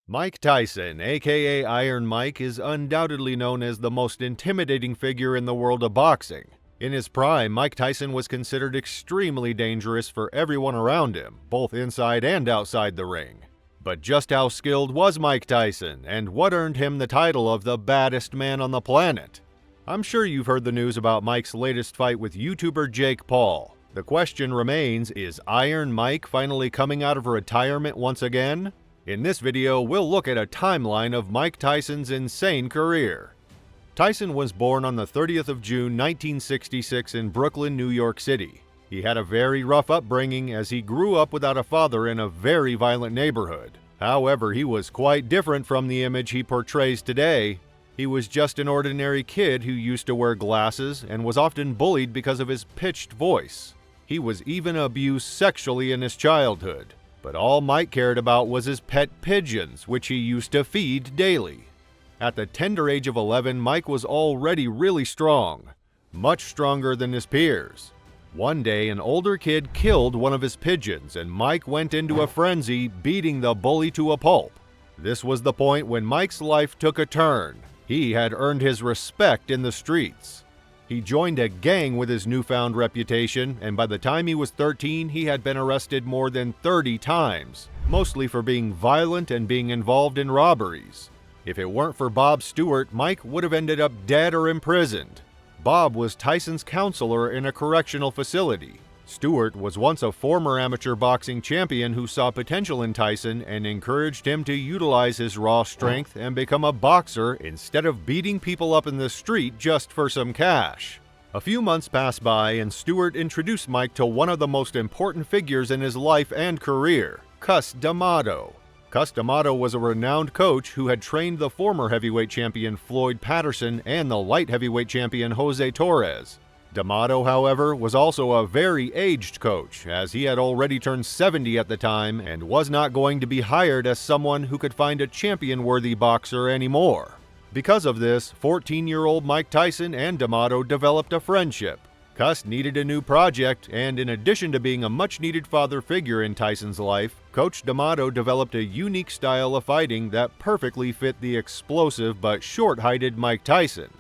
Mike Tyson, aka Iron Mike, is undoubtedly known as the most intimidating figure in the world of boxing. In his prime, Mike Tyson was considered extremely dangerous for everyone around him, both inside and outside the ring. But just how skilled was Mike Tyson, and what earned him the title of the baddest man on the planet? I'm sure you've heard the news about Mike's latest fight with YouTuber Jake Paul. The question remains, is Iron Mike finally coming out of retirement once again? In this video, we'll look at a timeline of Mike Tyson's insane career. Tyson was born on the 30th of June 1966 in Brooklyn, New York City. He had a very rough upbringing as he grew up without a father in a very violent neighborhood. However, he was quite different from the image he portrays today. He was just an ordinary kid who used to wear glasses and was often bullied because of his pitched voice. He was even abused sexually in his childhood. But all Mike cared about was his pet pigeons, which he used to feed daily. At the tender age of 11, Mike was already really strong, much stronger than his peers. One day, an older kid killed one of his pigeons, and Mike went into a frenzy, beating the bully to a pulp. This was the point when Mike's life took a turn. He had earned his respect in the streets. He joined a gang with his newfound reputation, and by the time he was 13, he had been arrested more than 30 times, mostly for being violent and being involved in robberies. If it weren't for Bob Stewart, Mike would have ended up dead or imprisoned. Bob was Tyson's counselor in a correctional facility. Stewart was once a former amateur boxing champion who saw potential in Tyson and encouraged him to utilize his raw strength and become a boxer instead of beating people up in the street just for some cash. A few months passed by and Stewart introduced Mike to one of the most important figures in his life and career, Cus D'Amato. Cus D'Amato was a renowned coach who had trained the former heavyweight champion Floyd Patterson and the light heavyweight champion Jose Torres. D'Amato, however, was also a very aged coach, as he had already turned 70 at the time and was not going to be hired as someone who could find a champion-worthy boxer anymore. Because of this, 14-year-old Mike Tyson and D'Amato developed a friendship. Cus needed a new project, and in addition to being a much-needed father figure in Tyson's life, Coach D'Amato developed a unique style of fighting that perfectly fit the explosive but short-heighted Mike Tyson.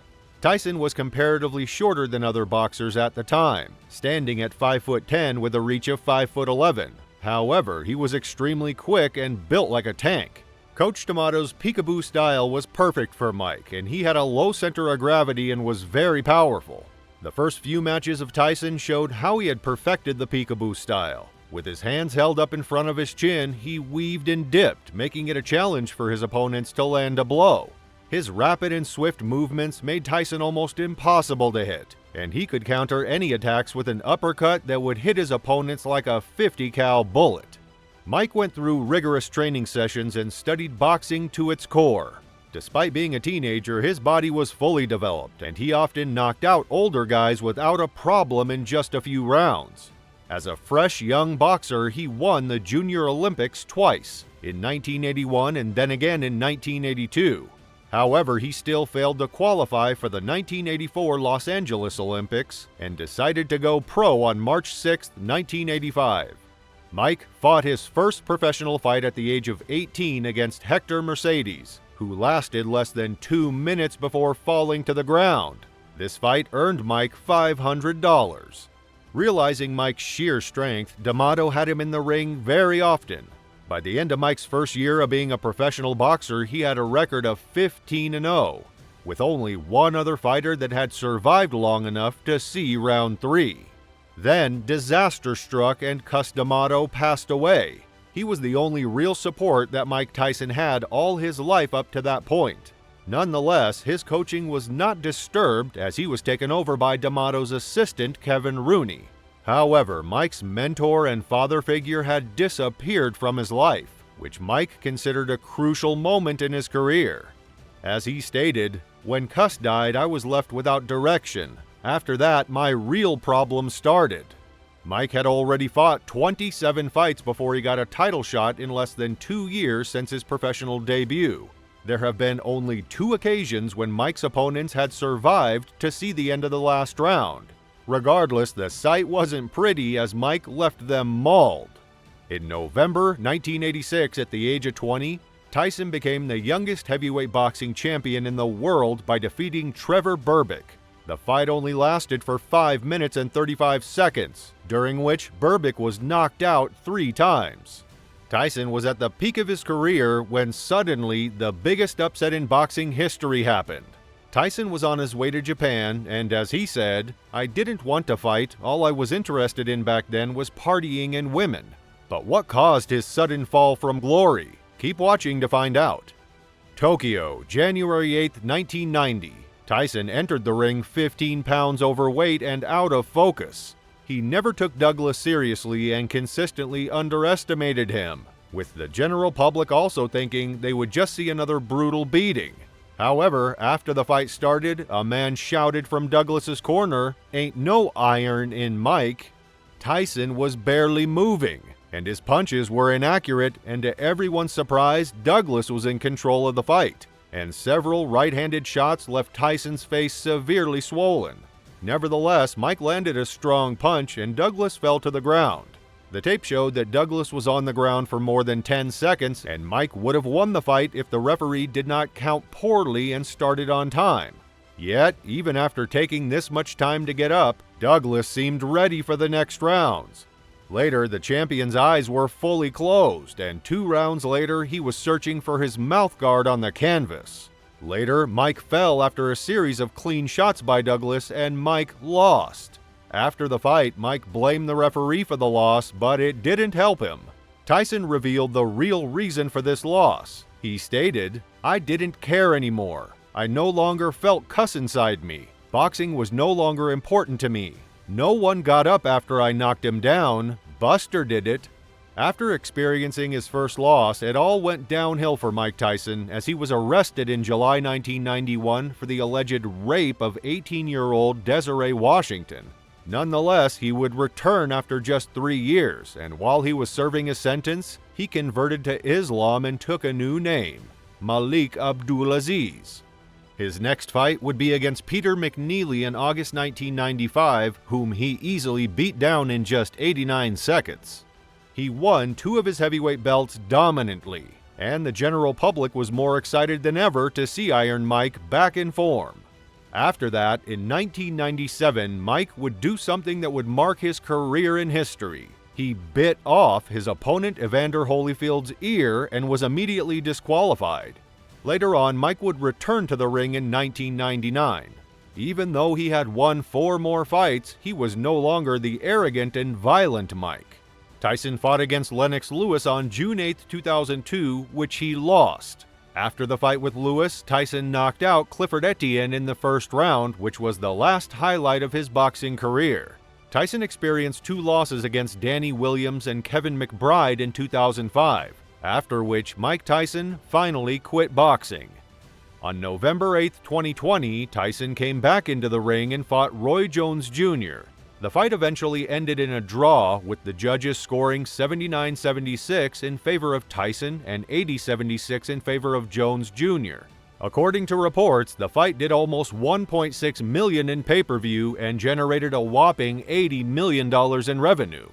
Tyson was comparatively shorter than other boxers at the time, standing at 5'10" with a reach of 5'11". However, he was extremely quick and built like a tank. Coach D'Amato's peekaboo style was perfect for Mike, and he had a low center of gravity and was very powerful. The first few matches of Tyson showed how he had perfected the peekaboo style. With his hands held up in front of his chin, he weaved and dipped, making it a challenge for his opponents to land a blow. His rapid and swift movements made Tyson almost impossible to hit, and he could counter any attacks with an uppercut that would hit his opponents like a 50-cal bullet. Mike went through rigorous training sessions and studied boxing to its core. Despite being a teenager, his body was fully developed, and he often knocked out older guys without a problem in just a few rounds. As a fresh young boxer, he won the Junior Olympics twice, in 1981 and then again in 1982. However, he still failed to qualify for the 1984 Los Angeles Olympics and decided to go pro on March 6, 1985. Mike fought his first professional fight at the age of 18 against Hector Mercedes, who lasted less than 2 minutes before falling to the ground. This fight earned Mike $500. Realizing Mike's sheer strength, D'Amato had him in the ring very often. By the end of Mike's first year of being a professional boxer, he had a record of 15-0, with only one other fighter that had survived long enough to see round 3. Then, disaster struck and Cus D'Amato passed away. He was the only real support that Mike Tyson had all his life up to that point. Nonetheless, his coaching was not disturbed as he was taken over by D'Amato's assistant, Kevin Rooney. However, Mike's mentor and father figure had disappeared from his life, which Mike considered a crucial moment in his career. As he stated, "When Cus died, I was left without direction. After that, my real problem started." Mike had already fought 27 fights before he got a title shot in less than 2 years since his professional debut. There have been only 2 occasions when Mike's opponents had survived to see the end of the last round. Regardless, the sight wasn't pretty as Mike left them mauled. In November 1986, at the age of 20, Tyson became the youngest heavyweight boxing champion in the world by defeating Trevor Berbick. The fight only lasted for 5 minutes and 35 seconds, during which Berbick was knocked out 3 times. Tyson was at the peak of his career when suddenly the biggest upset in boxing history happened. Tyson was on his way to Japan, and as he said, "I didn't want to fight, all I was interested in back then was partying and women." But what caused his sudden fall from glory? Keep watching to find out. Tokyo, January 8, 1990. Tyson entered the ring 15 pounds overweight and out of focus. He never took Douglas seriously and consistently underestimated him, with the general public also thinking they would just see another brutal beating. However, after the fight started, a man shouted from Douglas's corner, "Ain't no iron in Mike." Tyson was barely moving, and his punches were inaccurate, and to everyone's surprise, Douglas was in control of the fight, and several right-handed shots left Tyson's face severely swollen. Nevertheless, Mike landed a strong punch and Douglas fell to the ground. The tape showed that Douglas was on the ground for more than 10 seconds, and Mike would have won the fight if the referee did not count poorly and started on time. Yet, even after taking this much time to get up, Douglas seemed ready for the next rounds. Later, the champion's eyes were fully closed, and 2 rounds later, he was searching for his mouthguard on the canvas. Later, Mike fell after a series of clean shots by Douglas, and Mike lost. After the fight, Mike blamed the referee for the loss, but it didn't help him. Tyson revealed the real reason for this loss. He stated, "I didn't care anymore. I no longer felt Cus inside me. Boxing was no longer important to me. No one got up after I knocked him down. Buster did it." After experiencing his first loss, it all went downhill for Mike Tyson as he was arrested in July 1991 for the alleged rape of 18-year-old Desiree Washington. Nonetheless, he would return after just 3 years, and while he was serving his sentence, he converted to Islam and took a new name, Malik Abdulaziz. His next fight would be against Peter McNeely in August 1995, whom he easily beat down in just 89 seconds. He won 2 of his heavyweight belts dominantly, and the general public was more excited than ever to see Iron Mike back in form. After that, in 1997, Mike would do something that would mark his career in history. He bit off his opponent Evander Holyfield's ear and was immediately disqualified. Later on, Mike would return to the ring in 1999. Even though he had won 4 more fights, he was no longer the arrogant and violent Mike. Tyson fought against Lennox Lewis on June 8, 2002, which he lost. After the fight with Lewis, Tyson knocked out Clifford Etienne in the first round, which was the last highlight of his boxing career. Tyson experienced 2 losses against Danny Williams and Kevin McBride in 2005, after which Mike Tyson finally quit boxing. On November 8, 2020, Tyson came back into the ring and fought Roy Jones Jr. The fight eventually ended in a draw, with the judges scoring 79-76 in favor of Tyson and 80-76 in favor of Jones Jr. According to reports, the fight did almost $1.6 million in pay-per-view and generated a whopping $80 million in revenue.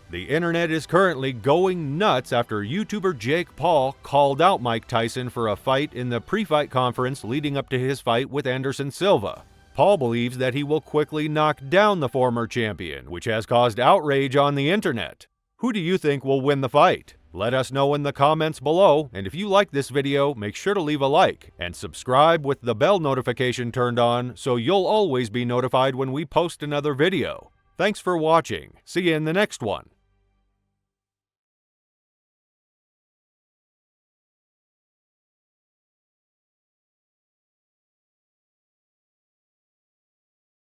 The internet is currently going nuts after YouTuber Jake Paul called out Mike Tyson for a fight in the pre-fight conference leading up to his fight with Anderson Silva. Paul believes that he will quickly knock down the former champion, which has caused outrage on the internet. Who do you think will win the fight? Let us know in the comments below, and if you like this video, make sure to leave a like and subscribe with the bell notification turned on so you'll always be notified when we post another video. Thanks for watching. See you in the next one.